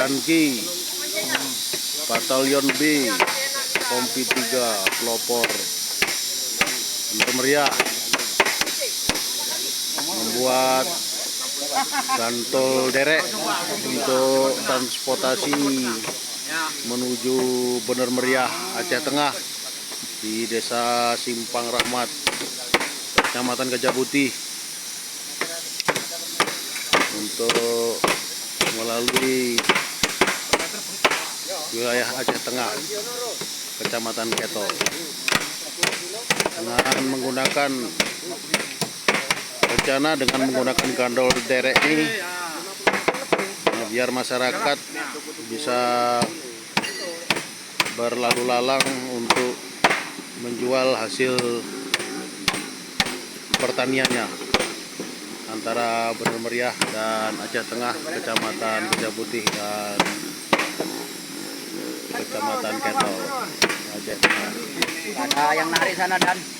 Danki Batalion B Kompi 3 Pelopor Bener Meriah membuat gantol derek untuk transportasi menuju Bener Meriah Aceh Tengah di Desa Simpang Rahmat, Kecamatan Gajah Putih, untuk melalui wilayah Aceh Tengah, Kecamatan Ketol, dengan menggunakan gandol derek ini, biar masyarakat bisa berlalu lalang untuk menjual hasil pertaniannya antara Bener Meriah dan Aceh Tengah, Kecamatan Gajah Putih dan Kecamatan Ketol, Aceh Tengah. Ada yang narik sana, Dan.